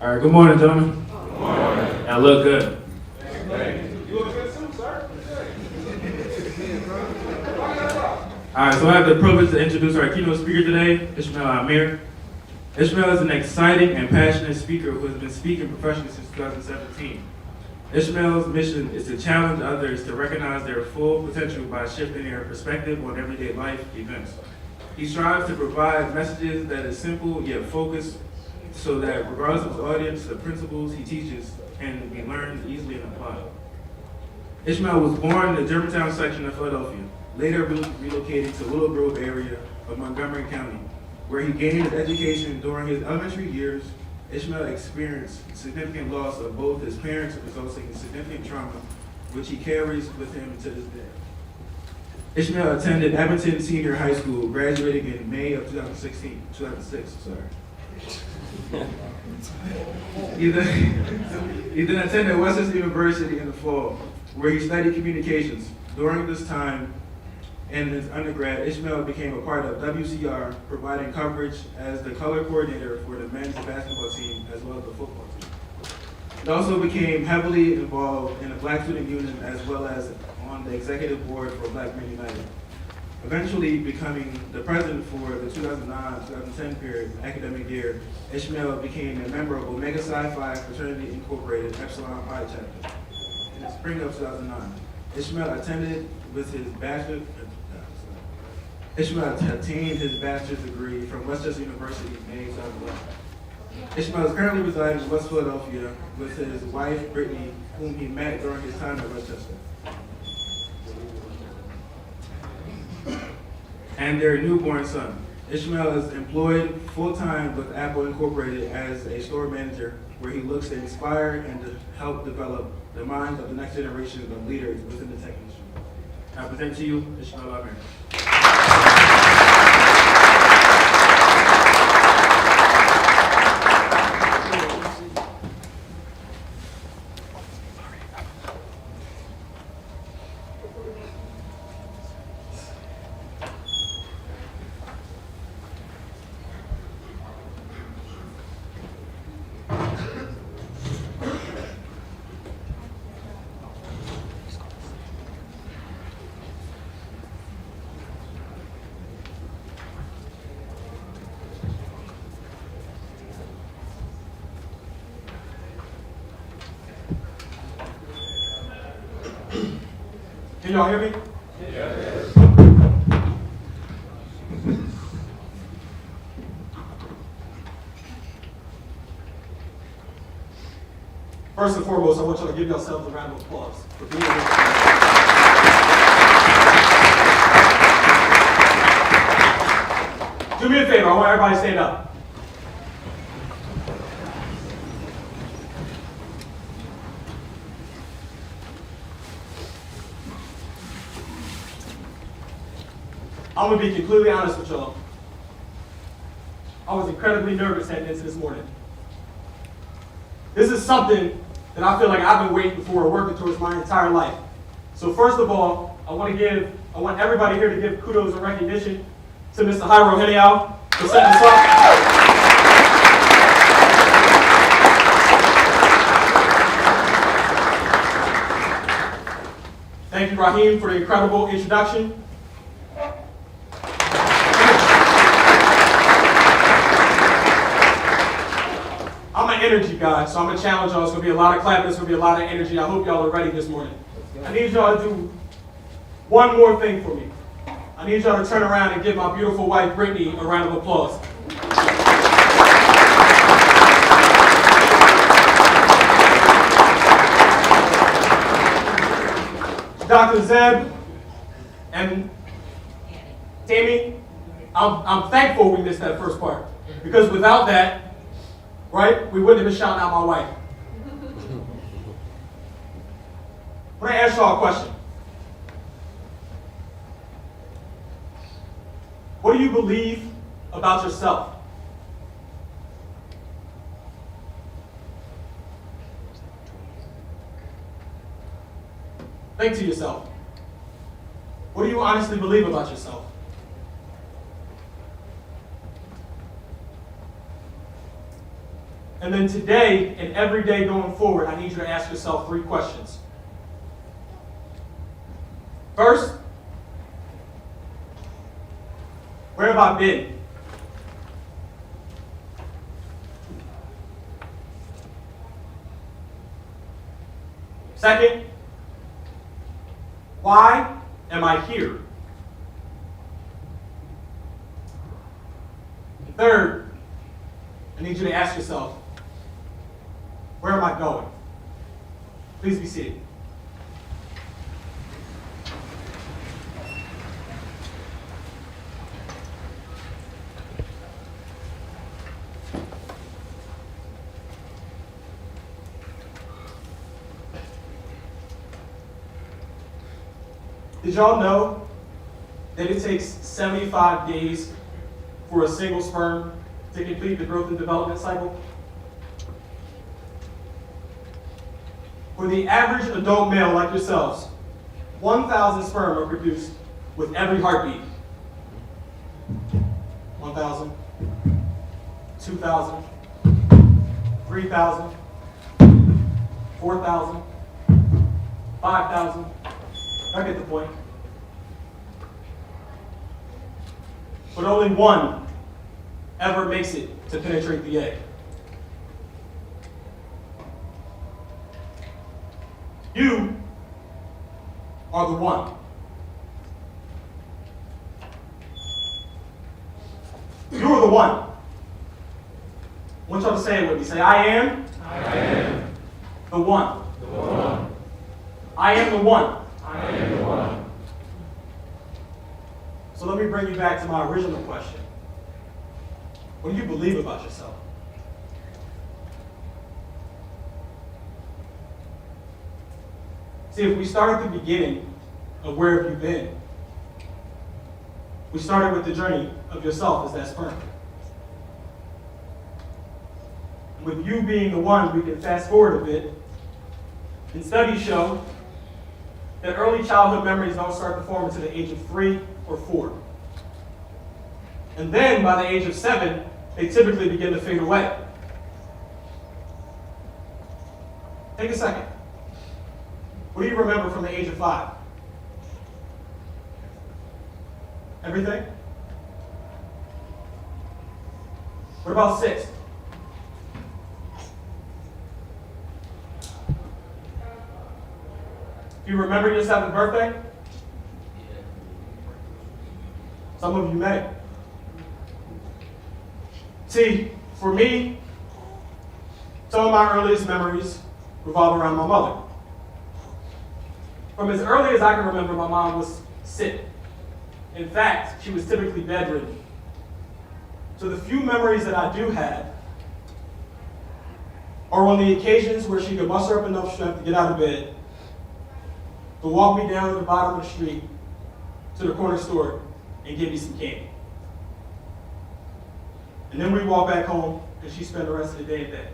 All right, good morning, gentlemen. Good morning. I look good. You look good too, sir. All right, so I have the privilege to introduce our keynote speaker today, Ishmael Amir. Ishmael is an exciting and passionate speaker who has been speaking professionally since 2017. Ishmael's mission is to challenge others to recognize their full potential by shifting their perspective on everyday life events. He strives to provide messages that is simple yet focused so that regardless of his audience, the principles he teaches can be learned easily and applied. Ishmael was born in the Germantown section of Philadelphia, later relocated to Willow Grove area of Montgomery County, where he gained his education. During his elementary years, Ishmael experienced significant loss of both his parents, resulting in significant trauma, which he carries with him to this day. Ishmael attended Edmonton Senior High School, graduating in May of 2006. He then attended Western University in the fall, where he studied communications. During this time in his undergrad, Ishmael became a part of WCR, providing coverage as the color coordinator for the men's basketball team as well as the football team. He also became heavily involved in the Black Student Union as well as on the executive board for Black Men United, eventually becoming the president for the 2009-2010 period academic year. Ishmael became a member of Omega Psi Phi Fraternity Incorporated Epsilon Pi chapter in the spring of 2009. Ishmael attained his bachelor's degree from Westchester University in May 2011. Ishmael is currently residing in West Philadelphia with his wife, Brittany, whom he met during his time at Westchester, and their newborn son. Ishmael is employed full-time with Apple Incorporated as a store manager, where he looks to inspire and to help develop the minds of the next generation of leaders within the tech industry. I present to you Ishmael Amir. Can y'all hear me? Yes. First and foremost, I want y'all to give yourselves a round of applause for being here. Do me a favor, I want everybody to stand up. I'm going to be completely honest with y'all. I was incredibly nervous heading into this morning. This is something that I feel like I've been waiting for or working towards my entire life. So first of all, I want everybody here to give kudos and recognition to Mr. Jairo Heniao for setting this up. Thank you, Raheem, for the incredible introduction. I'm an energy guy, so I'm going to challenge y'all. It's going to be a lot of clapping. It's going to be a lot of energy. I hope y'all are ready this morning. I need y'all to do one more thing for me. I need y'all to turn around and give my beautiful wife, Brittany, a round of applause. Dr. Zeb and Tammy, I'm thankful we missed that first part, because without that, right, we wouldn't have been shouting out my wife. I want to ask y'all a question. What do you believe about yourself? Think to yourself. What do you honestly believe about yourself? And then today and every day going forward, I need you to ask yourself 3 questions. First, where have I been? Second, why am I here? And third, I need you to ask yourself, where am I going? Please be seated. Did y'all know that it takes 75 days for a single sperm to complete the growth and development cycle? For the average adult male like yourselves, 1,000 sperm are produced with every heartbeat. 1,000, 2,000, 3,000, 4,000, 5,000. I get the point. But only one ever makes it to penetrate the egg. You are the one. You are the one. I want y'all to say it with me. Say, I am the one. I am the one. So let me bring you back to my original question. What do you believe about yourself? See, if we start at the beginning of where have you been, we started with the journey of yourself as that sperm. With you being the one, we can fast forward a bit. And studies show that early childhood memories don't start to form until the age of 3 or 4. And then by the age of 7, they typically begin to fade away. Take a second. What do you remember from the age of 5? Everything? What about 6? Do you remember your 7th birthday? Some of you may. See, for me, some of my earliest memories revolve around my mother. From as early as I can remember, my mom was sick. In fact, she was typically bedridden. So the few memories that I do have are on the occasions where she could muster up enough strength to get out of bed, to walk me down to the bottom of the street to the corner store and give me some candy. And then we walk back home and she spent the rest of the day in bed.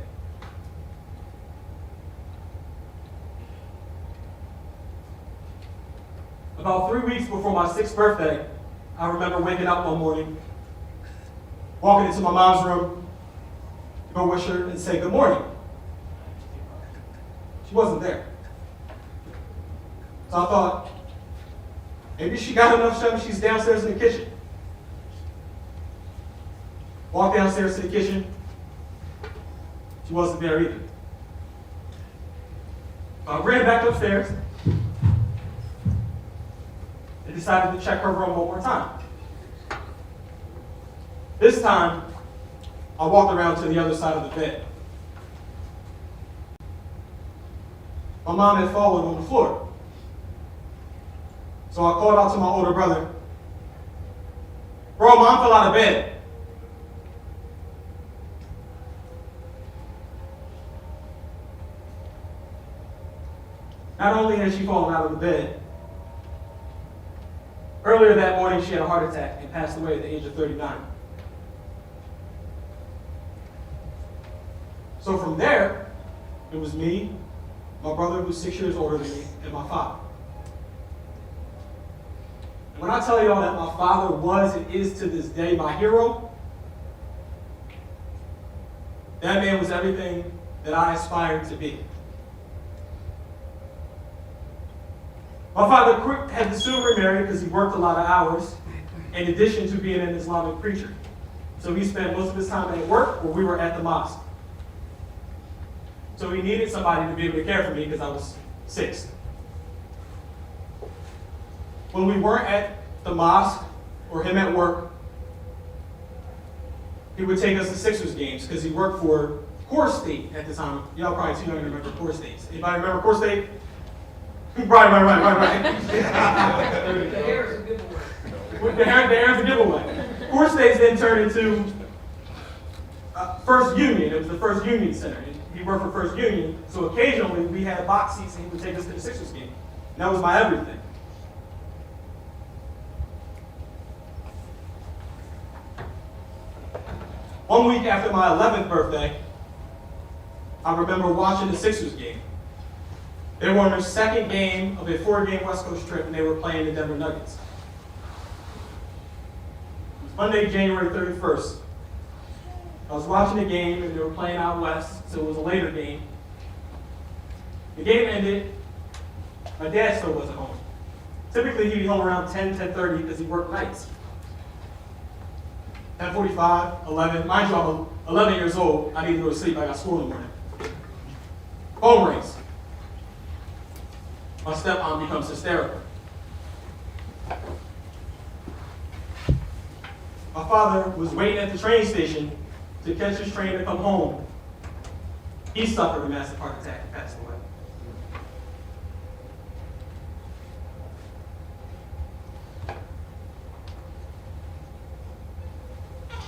About 3 weeks before my 6th birthday, I remember waking up one morning, walking into my mom's room to go wish her and say good morning. She wasn't there. So I thought, maybe she got enough strength, she's downstairs in the kitchen. Walked downstairs to the kitchen. She wasn't there either. I ran back upstairs and decided to check her room one more time. This time, I walked around to the other side of the bed. My mom had fallen on the floor. So I called out to my older brother, "Bro, Mom fell out of bed." Not only had she fallen out of the bed, earlier that morning she had a heart attack and passed away at the age of 39. So from there, it was me, my brother who's 6 years older than me, and my father. When I tell y'all that my father was and is to this day my hero, That man was everything that I aspired to be. My father had to soon remarry because he worked a lot of hours, in addition to being an Islamic preacher. So he spent most of his time at work or we were at the mosque. So he needed somebody to be able to care for me because I was 6. When we weren't at the mosque or him at work, he would take us to Sixers games because he worked for Core State at the time. Y'all probably too young to remember Core State. Anybody remember Core State? Right. The hair is a giveaway. The hair's a giveaway. Core States then turned into First Union. It was the First Union Center. He worked for First Union, so occasionally we had box seats and he would take us to the Sixers game. And that was my everything. One week after my 11th birthday, I remember watching the Sixers game. They were on their second game of a 4-game West Coast trip, and they were playing the Denver Nuggets. It was Monday, January 31st. I was watching the game, and they were playing out west, so it was a later game. The game ended. My dad still wasn't home. Typically, he'd be home around 10:30 because he worked nights. 10:45, 11. Mind you, I'm 11 years old. I need to go to sleep. I got school in the morning. Phone rings. My stepmom becomes hysterical. My father was waiting at the train station to catch his train to come home. He suffered a massive heart attack and passed away.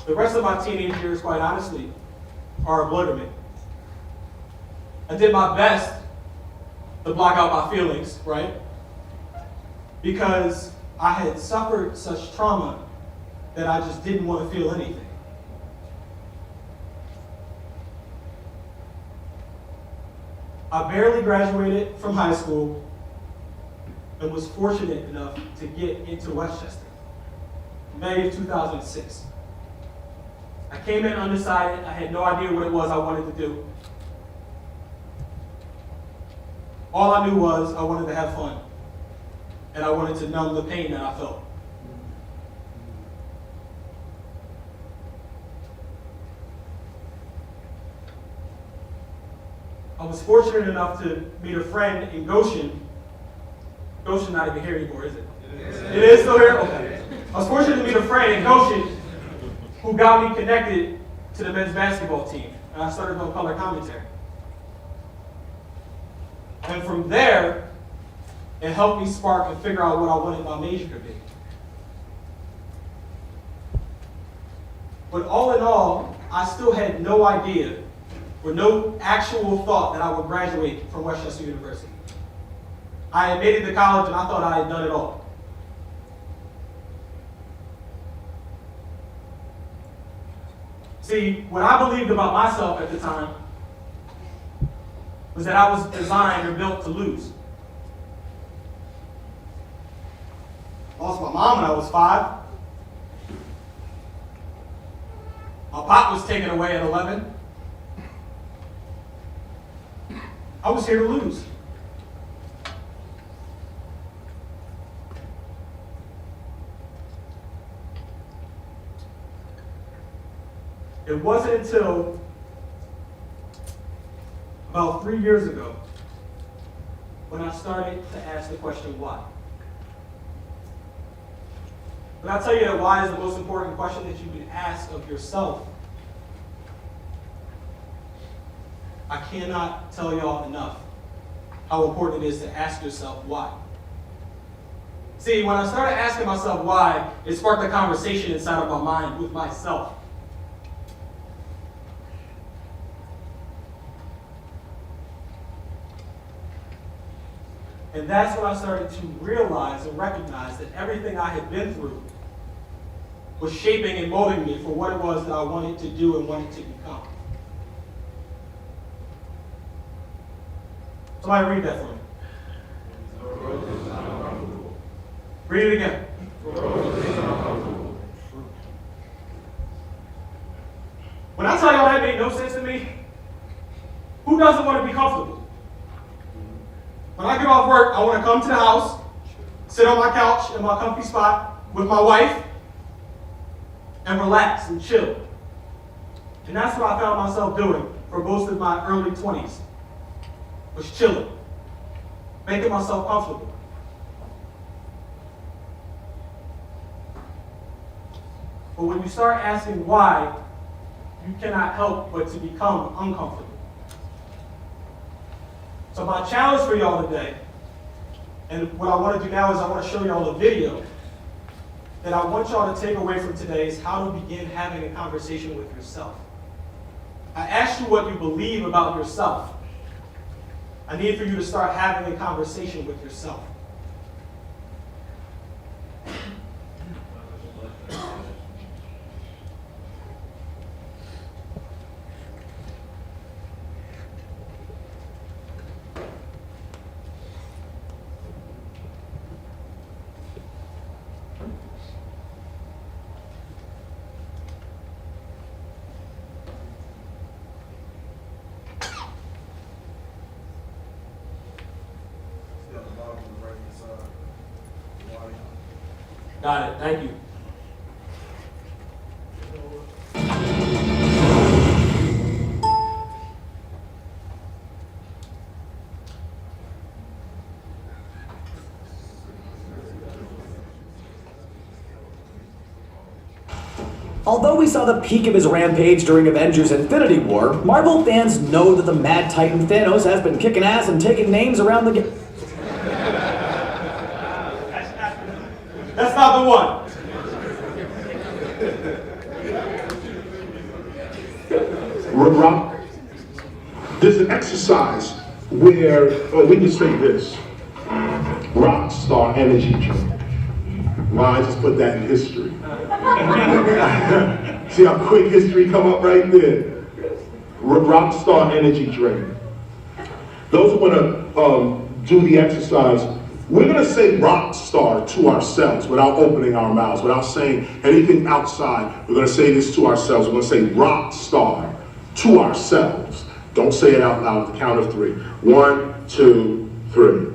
The rest of my teenage years, quite honestly, are a blur to me. I did my best to block out my feelings, right? Because I had suffered such trauma that I just didn't want to feel anything. I barely graduated from high school and was fortunate enough to get into Westchester in May of 2006. I came in undecided. I had no idea what it was I wanted to do. All I knew was I wanted to have fun, and I wanted to numb the pain that I felt. I was fortunate enough to meet a friend in Goshen. Goshen's not even here anymore, is it? It is still here? Okay. I was fortunate to meet a friend in Goshen who got me connected to the men's basketball team, and I started doing color commentary. And from there, it helped me spark and figure out what I wanted my major to be. But all in all, I still had no idea or no actual thought that I would graduate from Westchester University. I had made it to college and I thought I had done it all. See, what I believed about myself at the time was that I was designed or built to lose. Lost my mom when I was 5. My pop was taken away at 11. I was here to lose. It wasn't until about 3 years ago when I started to ask the question, why? But I'll tell you that why is the most important question that you can ask of yourself. I cannot tell y'all enough how important it is to ask yourself why. See, when I started asking myself why, it sparked a conversation inside of my mind with myself. And that's when I started to realize and recognize that everything I had been through was shaping and molding me for what it was that I wanted to do and wanted to become. Somebody read that for me. Read it again. When I tell y'all that made no sense to me. Who doesn't want to be comfortable? When I get off work, I want to come to the house, sit on my couch in my comfy spot with my wife, and relax and chill. And that's what I found myself doing for most of my early 20s, was chilling, making myself comfortable. But when you start asking why, you cannot help but to become uncomfortable. So my challenge for y'all today, and what I want to do now is I want to show y'all a video that I want y'all to take away from today is how to begin having a conversation with yourself. I asked you what you believe about yourself. I need for you to start having a conversation with yourself. Got it. Thank you. Although we saw the peak of his rampage during Avengers Infinity War, Marvel fans know that the Mad Titan Thanos has been kicking ass and taking names around the That's not the one. Rock, there's an exercise where we can say this: rock star energy drink. Well, I just put that in history. See how quick history come up right there. Rock star energy drink. Those who want to do the exercise, we're going to say rock star to ourselves without opening our mouths, without saying anything outside. We're going to say this to ourselves. We're going to say rock star to ourselves. Don't say it out loud at the count of 3. 1, 2, 3.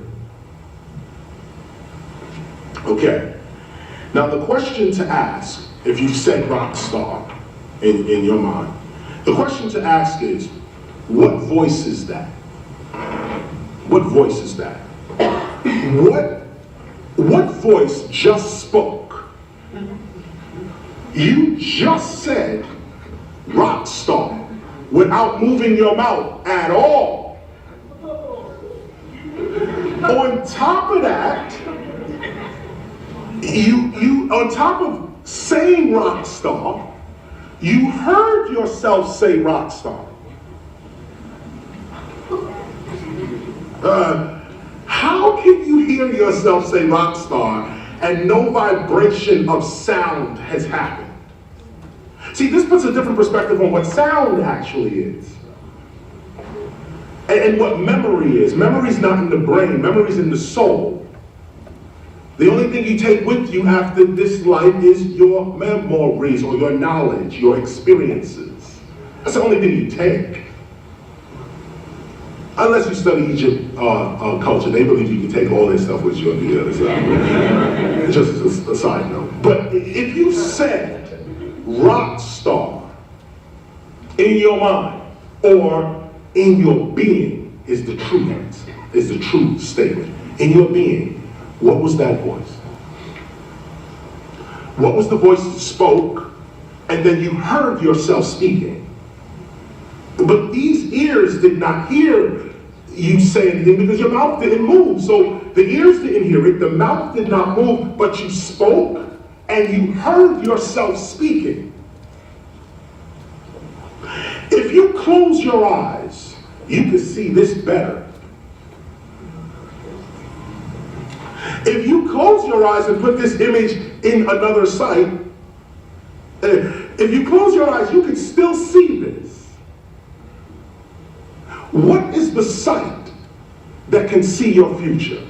Okay. Now the question to ask, if you said rock star in your mind, the question to ask is, what voice is that? What voice is that? What voice just spoke? You just said rock star without moving your mouth at all. On top of that, you on top of saying rock star, you heard yourself say rock star. How can you hear yourself say rock star and no vibration of sound has happened? See, this puts a different perspective on what sound actually is. And what memory is. Memory is not in the brain, memory is in the soul. The only thing you take with you after this life is your memories or your knowledge, your experiences. That's the only thing you take. Unless you study Egypt culture, they believe you can take all this stuff with you on the other side. Just a side note. But if you said rock star in your mind or in your being is the true answer, is the true statement. In your being, what was that voice? What was the voice that spoke and then you heard yourself speaking? But these ears did not hear you say anything because your mouth didn't move. So the ears didn't hear it, the mouth did not move, but you spoke and you heard yourself speaking. If you close your eyes, you can see this better. If you close your eyes and put this image in another sight, if you close your eyes, you can still see this. What is the sight that can see your future?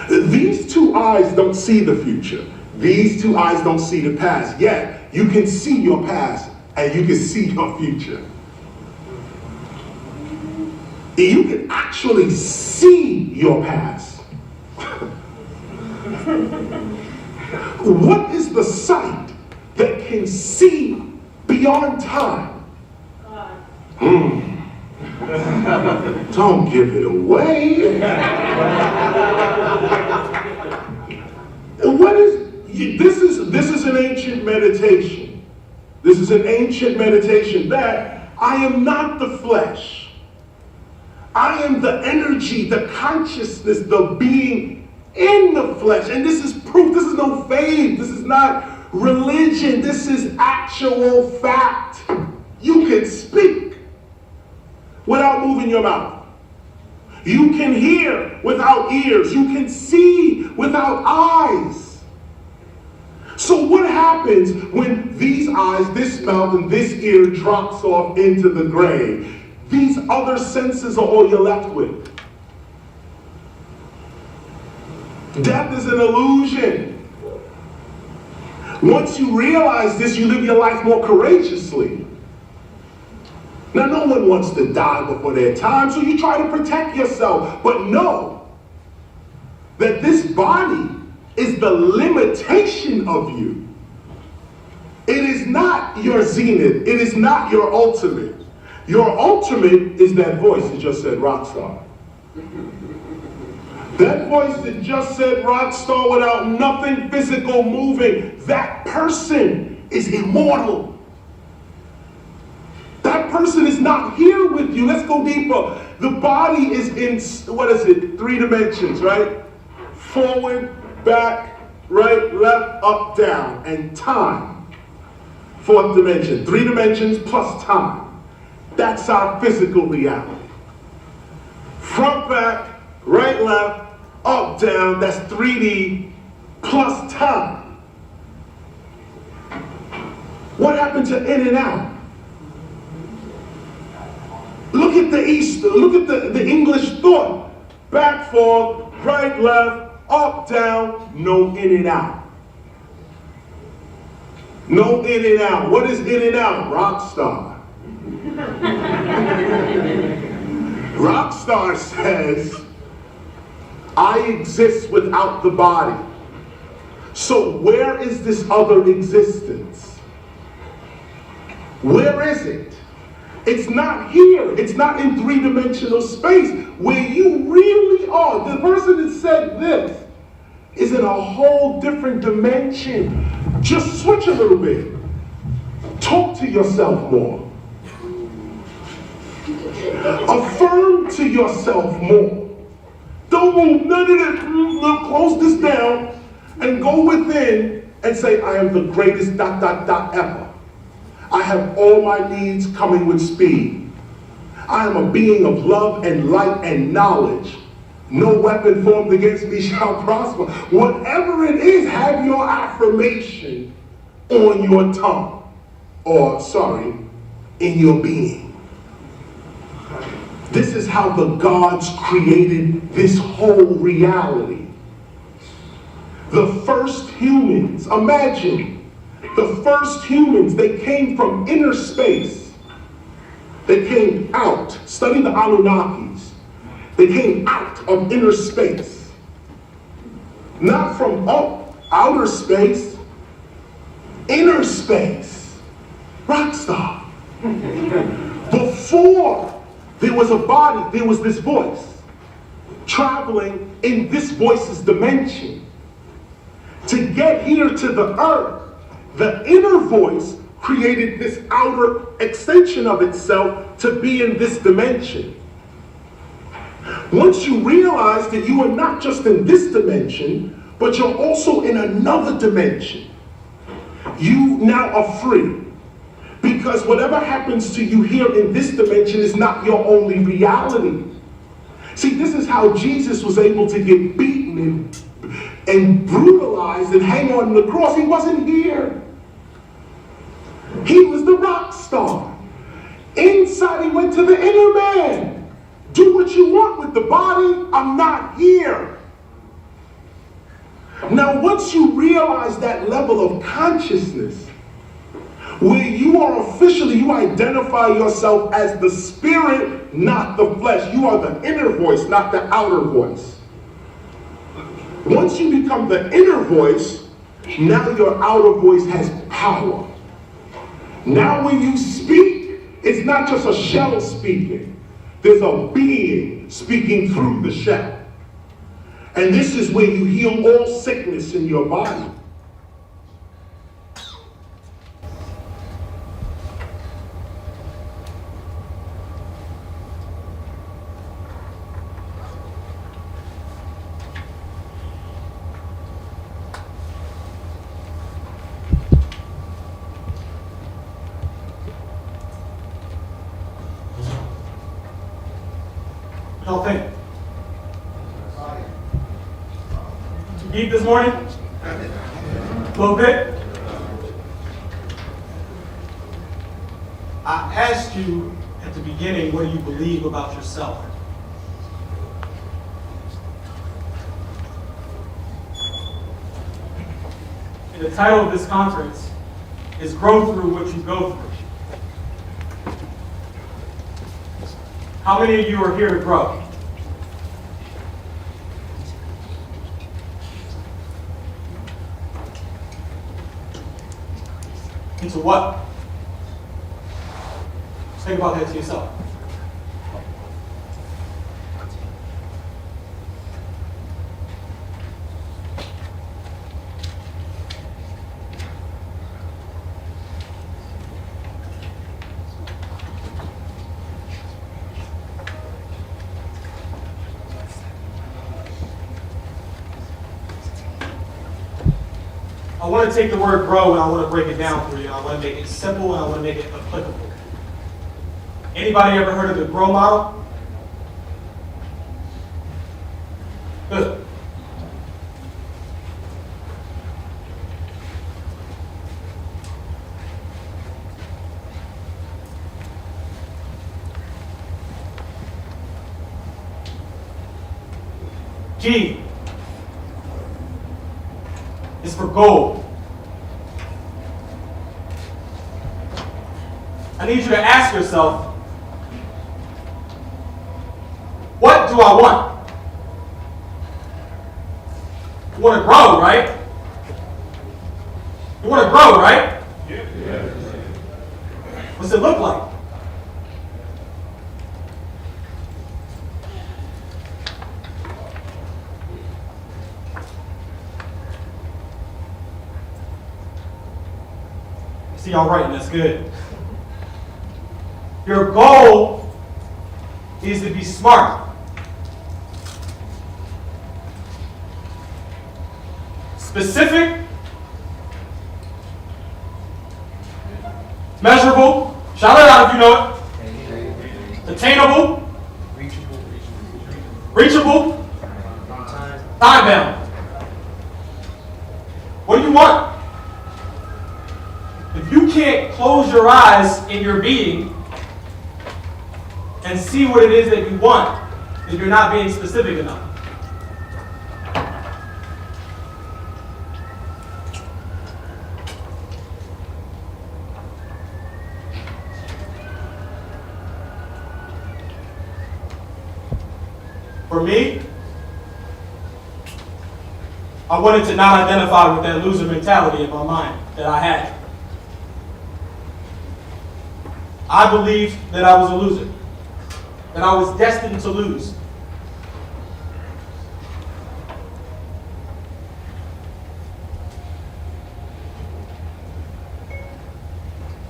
These two eyes don't see the future. These two eyes don't see the past. Yet, you can see your past and you can see your future. You can actually see your past. What is the sight that can see beyond time? Don't give it away. What is this is an ancient meditation. This is an ancient meditation that I am not the flesh. I am the energy, the consciousness, the being in the flesh. And this is proof. This is no faith. This is not religion. This is actual fact. You can speak without moving your mouth. You can hear without ears. You can see without eyes. So what happens when these eyes, this mouth, and this ear drops off into the grave? These other senses are all you're left with. Death is an illusion. Once you realize this, you live your life more courageously. Now, no one wants to die before their time, so you try to protect yourself. But know that this body is the limitation of you. It is not your zenith. It is not your ultimate. Your ultimate is that voice that just said rock star. That voice that just said rock star without nothing physical moving. That person is immortal. That person is not here with you. Let's go deeper. The body is in, 3 dimensions, right? Forward, back, right, left, up, down, and time. 4th dimension. 3 dimensions plus time. That's our physical reality. Front, back, right, left, up, down, that's 3D plus time. What happened to in and out? Look at the English thought. Back, forth, right, left, up, down, no in and out. No in and out. What is in and out? Rock star. Rock star says, I exist without the body. So where is this other existence? Where is it? It's not here. It's not in 3-dimensional space where you really are. The person that said this is in a whole different dimension. Just switch a little bit. Talk to yourself more. Affirm to yourself more. Don't move none of that. Close this down and go within and say, I am the greatest ... ever. I have all my needs coming with speed. I am a being of love and light and knowledge. No weapon formed against me shall prosper. Whatever it is, have your affirmation on your tongue. In your being. This is how the gods created this whole reality. The first humans, imagine, the first humans, they came from inner space. They came out, study the Anunnakis. They came out of inner space. Not from outer space, inner space. Rockstar. Before there was a body, there was this voice traveling in this voice's dimension. To get here to the earth, the inner voice created this outer extension of itself to be in this dimension. Once you realize that you are not just in this dimension, but you're also in another dimension, you now are free. Because whatever happens to you here in this dimension is not your only reality. See, this is how Jesus was able to get beaten and brutalized and hang on the cross. He wasn't here. He was the rock star. Inside, he went to the inner man. Do what you want with the body. I'm not here. Now, once you realize that level of consciousness, where you are officially, you identify yourself as the spirit, not the flesh. You are the inner voice, not the outer voice. Once you become the inner voice, now your outer voice has power. Now when you speak, it's not just a shell speaking. There's a being speaking through the shell. And this is where you heal all sickness in your body. What y'all think? Too deep this morning? A little bit? I asked you at the beginning, what do you believe about yourself? And the title of this conference is Grow Through What You Go Through. How many of you are here to grow? Into what? Just think about that to yourself. I want to take the word grow and I want to break it down for you. I want to make it simple and I want to make it applicable. Anybody ever heard of the grow model? Good. G is for gold. I need you to ask yourself, what do I want? You want to grow, right? You want to grow, right? Yeah. What's it look like? See y'all writing, that's good. Your goal is to be smart. Specific, measurable, shout it out if you know it. Attainable, reachable, time bound. What do you want? If you can't close your eyes in your being and see what it is that you want, then you're not being specific enough. For me, I wanted to not identify with that loser mentality in my mind that I had. I believed that I was a loser, that I was destined to lose.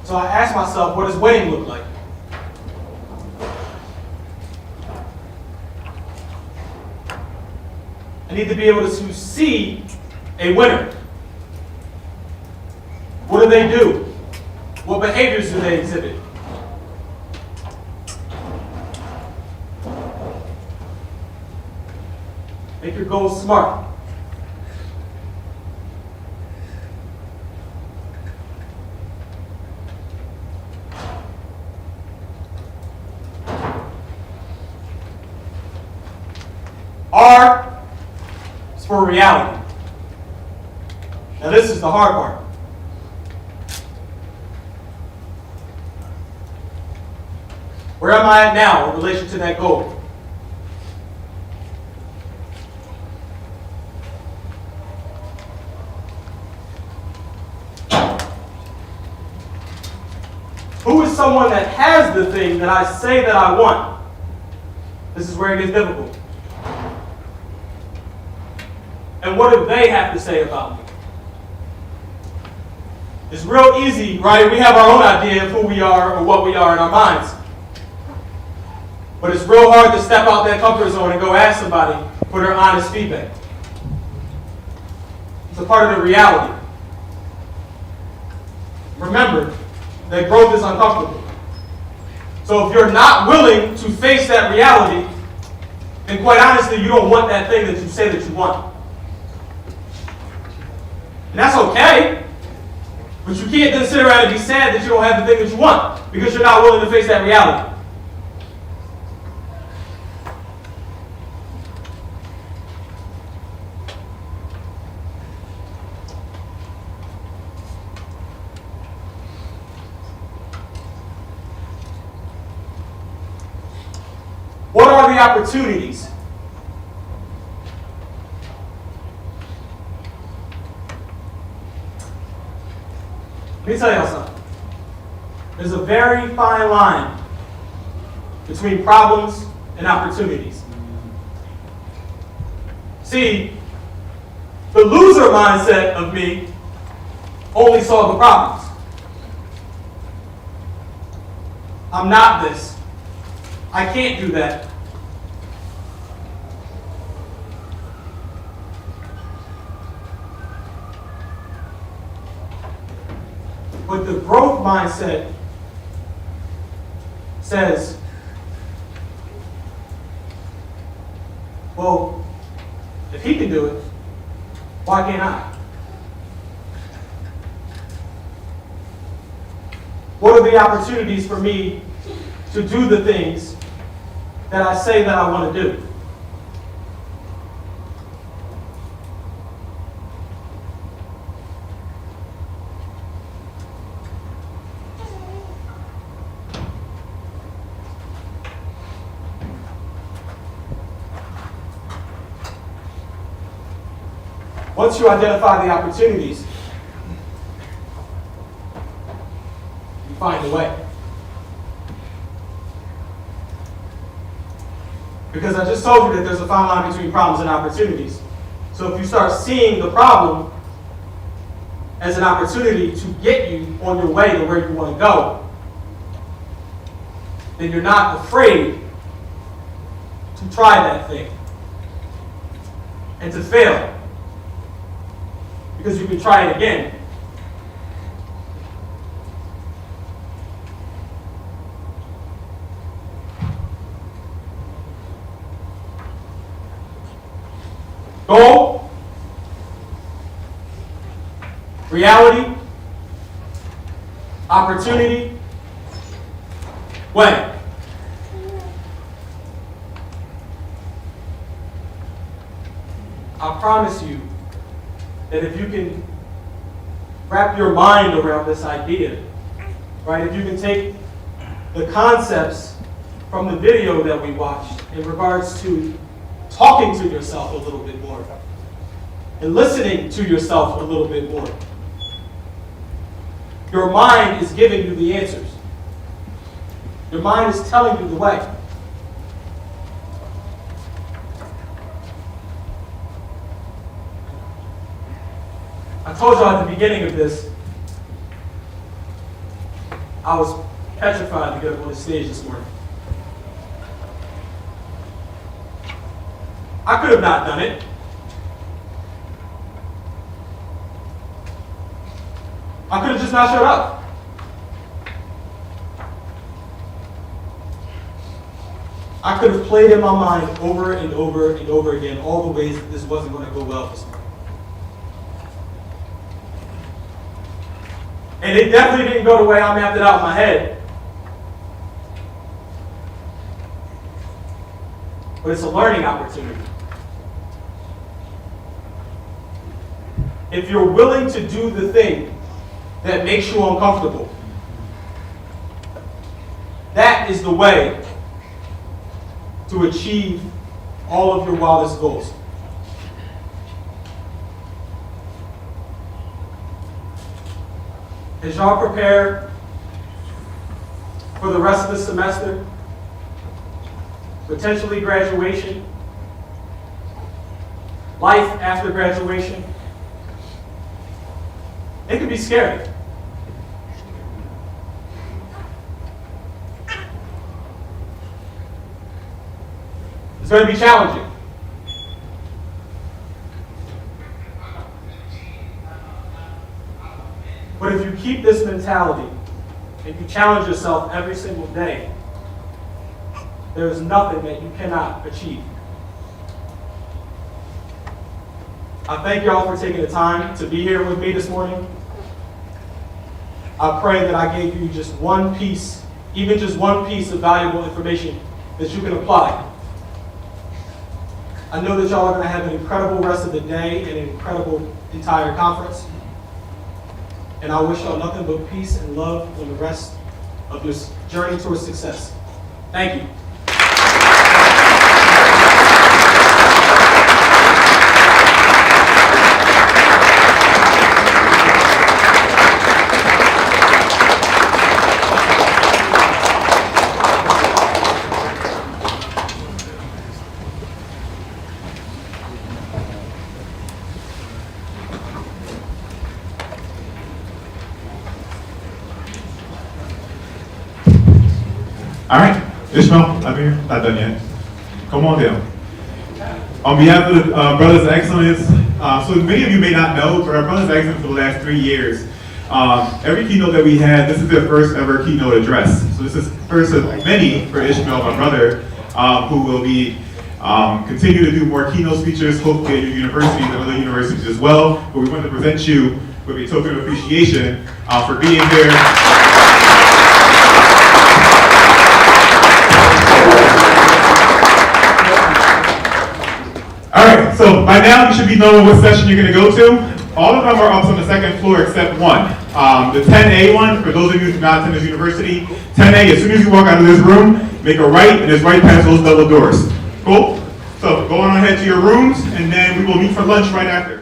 So I asked myself, what does winning look like? I need to be able to see a winner. What do they do? What behaviors do they exhibit? Make your goals smart. R is for reality. Now this is the hard part. Where am I at now in relation to that goal? Who is someone that has the thing that I say that I want? This is where it gets difficult. And what do they have to say about me? It's real easy, right? We have our own idea of who we are or what we are in our minds. But it's real hard to step out that comfort zone and go ask somebody for their honest feedback. It's a part of the reality. Remember that growth is uncomfortable. So if you're not willing to face that reality, then quite honestly, you don't want that thing that you say that you want. And that's okay. But you can't then sit around and be sad that you don't have the thing that you want because you're not willing to face that reality. What are the opportunities? Let me tell y'all something. There's a very fine line between problems and opportunities. See, the loser mindset of me only saw the problems. I'm not this. I can't do that. But the growth mindset says, well, if he can do it, why can't I? What are the opportunities for me to do the things that I say that I want to do? Once you identify the opportunities, you find a way. Because I just told you that there's a fine line between problems and opportunities. So if you start seeing the problem as an opportunity to get you on your way to where you want to go, then you're not afraid to try that thing and to fail. Because you can try it again. Goal, reality, opportunity, way. I promise you that if you can wrap your mind around this idea, right? If you can take the concepts from the video that we watched in regards to talking to yourself a little bit more and listening to yourself a little bit more, your mind is giving you the answers. Your mind is telling you the way. I told you at the beginning of this, I was petrified to get up on the stage this morning. I could have not done it. I could have just not showed up. I could have played in my mind over and over and over again all the ways that this wasn't going to go well this morning. And it definitely didn't go the way I mapped it out in my head. But it's a learning opportunity. If you're willing to do the thing that makes you uncomfortable, that that is the way to achieve all of your wildest goals. As y'all prepare for the rest of the semester, potentially graduation, life after graduation, it can be scary. It's going to be challenging. But if you keep this mentality and you challenge yourself every single day, there is nothing that you cannot achieve. I thank y'all for taking the time to be here with me this morning. I pray that I gave you just one piece, even just one piece of valuable information that you can apply. I know that y'all are going to have an incredible rest of the day and an incredible entire conference. And I wish y'all nothing but peace and love on the rest of this journey towards success. Thank you. All right, Ishmael, I'm here. Not done yet. Come on down. On behalf of the Brothers of Excellence, so many of you may not know, but our Brothers of Excellence for the last 3 years, every keynote that we had, this is their first ever keynote address. So this is first of many for Ishmael, my brother, who will be continue to do more keynote speeches, hopefully at your universities and other universities as well. But we want to present you with a token of appreciation for being here. All right, so by now you should be knowing what session you're going to go to. All of them are up on the second floor except one. The 10A one, for those of you who do not attend this university, 10A, as soon as you walk out of this room, make a right, and it's right past those double doors. Cool? So go on ahead to your rooms, and then we will meet for lunch right after.